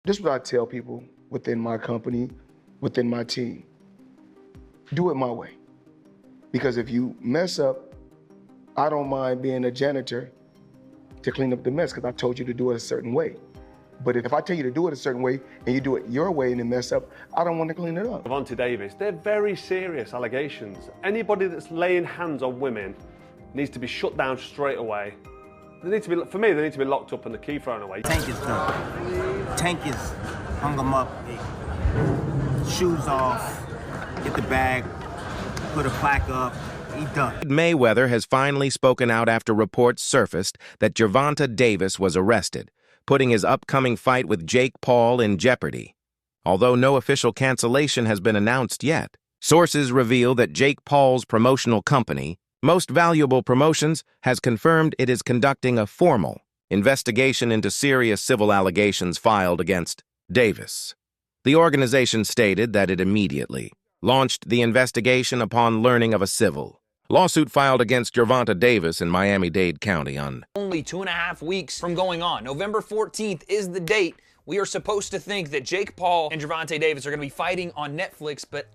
This is what I tell people within my company, within my team. Do it my way. Because if you mess up, I don't mind being a janitor to clean up the mess because I told you to do it a certain way. But if I tell you to do it a certain way and you do it your way and then mess up, I don't want to clean it up. GervontaDavis, they're very serious allegations. Anybody that's laying hands on women needs to be shut down straight away. They need to be, for me, they need to be locked up and the key thrown away. Tank is done. Tank is hung him up, shoes off, get the bag, put a plaque up. He done. Mayweather has finally spoken out after reports surfaced that GervontaDavis was arrested, putting his upcoming fight with Jake Paul in jeopardy. Although no official cancellation has been announced yet, sources reveal that Jake Paul's promotional company, Most Valuable Promotions, has confirmed it is conducting a formal investigation into serious civil allegations filed against Davis. The organization stated that it immediately launched the investigation upon learning of a civil lawsuit filed against GervontaDavis in Miami-Dade County on only 2.5 weeks from going on. November 14th is the date. We are supposed to think that Jake Paul and GervontaDavis are going to be fighting on Netflix, but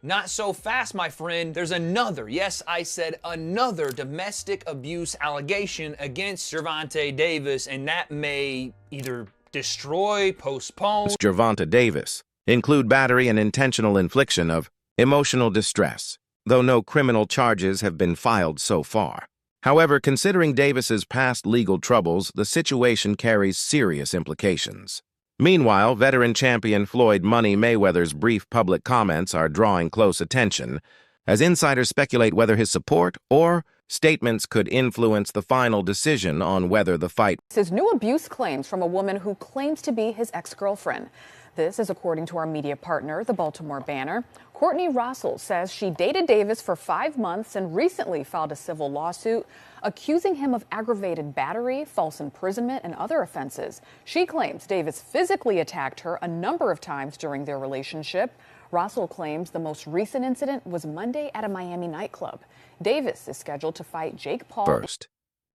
not so fast, my friend. There's another, yes, I said another domestic abuse allegation against GervontaDavis, and that may either destroy, postpone GervontaDavis include battery and intentional infliction of emotional distress, though no criminal charges have been filed so far. However, considering Davis's past legal troubles, the situation carries serious implications. Meanwhile, veteran champion Floyd "Money" Mayweather's brief public comments are drawing close attention, as insiders speculate whether his support or statements could influence the final decision on whether the fight. His new abuse claims from a woman who claims to be his ex-girlfriend. This is according to our media partner, the Baltimore Banner. Courtney Russell says she dated Davis for 5 months and recently filed a civil lawsuit accusing him of aggravated battery, false imprisonment, and other offenses. She claims Davis physically attacked her a number of times during their relationship. Russell claims the most recent incident was Monday at a Miami nightclub. Davis is scheduled to fight Jake Paul. First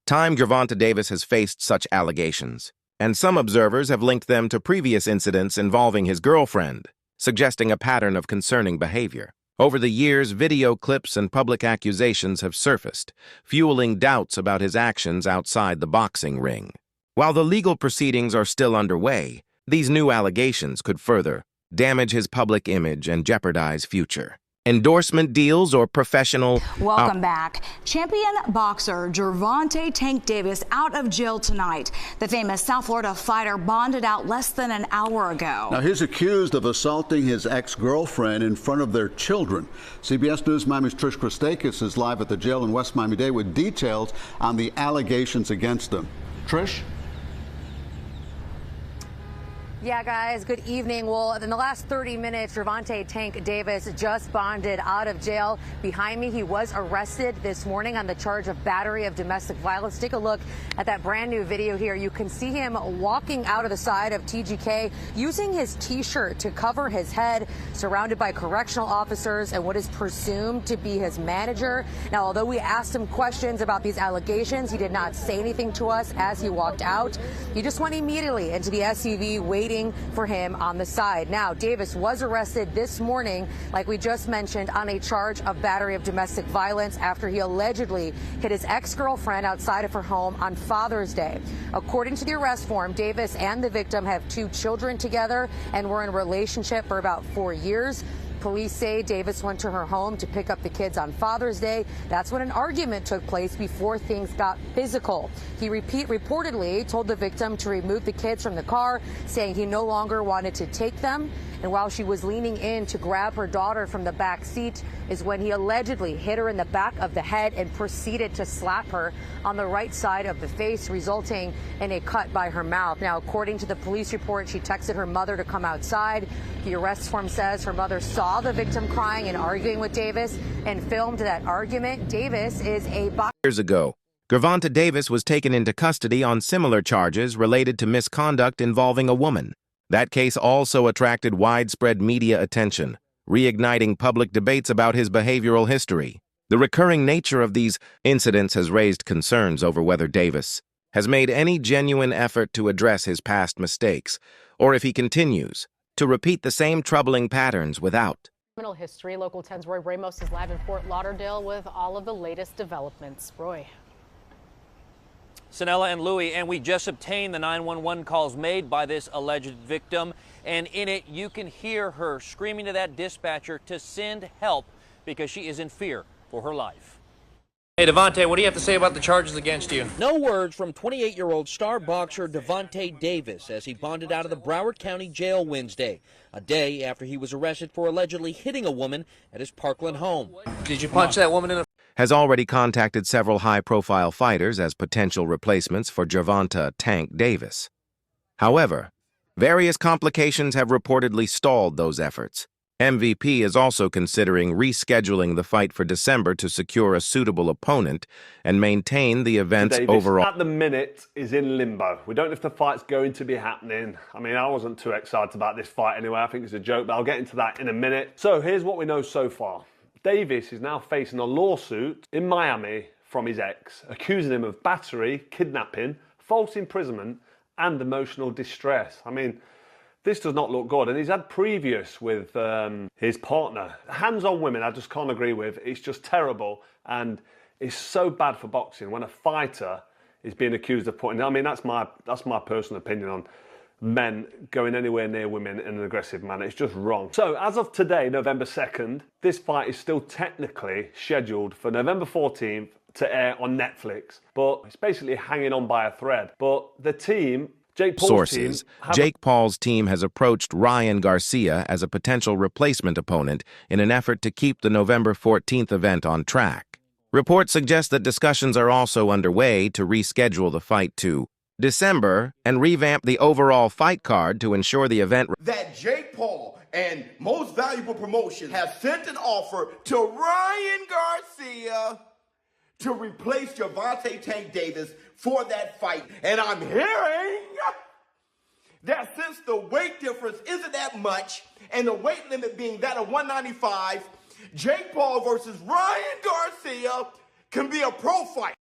time GervontaDavis has faced such allegations, and some observers have linked them to previous incidents involving his girlfriend, suggesting a pattern of concerning behavior. Over the years, video clips and public accusations have surfaced, fueling doubts about his actions outside the boxing ring. While the legal proceedings are still underway, these new allegations could further damage his public image and jeopardize future endorsement deals or professional. Welcome back. Champion boxer Gervonta "Tank" Davis out of jail tonight. The famous South Florida fighter bonded out less than an hour ago. Now he's accused of assaulting his ex-girlfriend in front of their children. CBS News Miami's Trish Christakis is live at the jail in West Miami-Dade with details on the allegations against him. Trish? Yeah, guys, good evening. Well, in the last 30 minutes, Gervonta "Tank" Davis just bonded out of jail. Behind me, he was arrested this morning on the charge of battery of domestic violence. Take a look at that brand new video here. You can see him walking out of the side of TGK using his T-shirt to cover his head, surrounded by correctional officers and what is presumed to be his manager. Now, although we asked him questions about these allegations, he did not say anything to us as he walked out. He just went immediately into the SUV, waiting for him on the side. Now, Davis was arrested this morning, like we just mentioned, on a charge of battery of domestic violence after he allegedly hit his ex-girlfriend outside of her home on Father's Day. According to the arrest form, Davis and the victim have 2 children together and were in a relationship for about 4 years. Police say Davis went to her home to pick up the kids on Father's Day. That's when an argument took place before things got physical. He reportedly told the victim to remove the kids from the car, saying he no longer wanted to take them. And while she was leaning in to grab her daughter from the back seat is when he allegedly hit her in the back of the head and proceeded to slap her on the right side of the face, resulting in a cut by her mouth. Now, according to the police report, she texted her mother to come outside. The arrest form says her mother saw the victim crying and arguing with Davis and filmed that argument. Davis is a boxer. Years ago, GervontaDavis was taken into custody on similar charges related to misconduct involving a woman. That case also attracted widespread media attention, reigniting public debates about his behavioral history. The recurring nature of these incidents has raised concerns over whether Davis has made any genuine effort to address his past mistakes, or if he continues to repeat the same troubling patterns without. Criminal history. Local 10's Roy Ramos is live in Fort Lauderdale with all of the latest developments. Roy. Sanella and Louie, and we just obtained the 911 calls made by this alleged victim, and in it you can hear her screaming to that dispatcher to send help because she is in fear for her life. Hey, Gervonta, what do you have to say about the charges against you? No words from 28-year-old star boxer GervontaDavis as he bonded out of the Broward County Jail Wednesday, a day after he was arrested for allegedly hitting a woman at his Parkland home. Did you punch that woman in the... Has already contacted several high-profile fighters as potential replacements for Gervonta "Tank" Davis. However, various complications have reportedly stalled those efforts. MVP is also considering rescheduling the fight for December to secure a suitable opponent and maintain the event's Davis, overall... at the minute, is in limbo. We don't know if the fight's going to be happening. I mean, I wasn't too excited about this fight anyway. I think it's a joke, but I'll get into that in a minute. So here's what we know so far. Davis is now facing a lawsuit in Miami from his ex, accusing him of battery, kidnapping, false imprisonment, and emotional distress. I mean, this does not look good. And he's had previous with his partner. Hands on women, I just can't agree with. It's just terrible. And it's so bad for boxing when a fighter is being accused of putting... I mean, that's my personal opinion on men going anywhere near women in an aggressive manner. It's just wrong. So as of today, November 2nd, this fight is still technically scheduled for November 14th to air on Netflix. But it's basically hanging on by a thread. But the team... Jake Paul's Sources, Jake Paul's team has approached Ryan Garcia as a potential replacement opponent in an effort to keep the November 14th event on track. Reports suggest that discussions are also underway to reschedule the fight to December and revamp the overall fight card to ensure the event... That Jake Paul and Most Valuable Promotions have sent an offer to Ryan Garcia to replace Gervonta "Tank" Davis for that fight. And I'm hearing that since the weight difference isn't that much, and the weight limit being that of 195, Jake Paul versus Ryan Garcia can be a pro fight.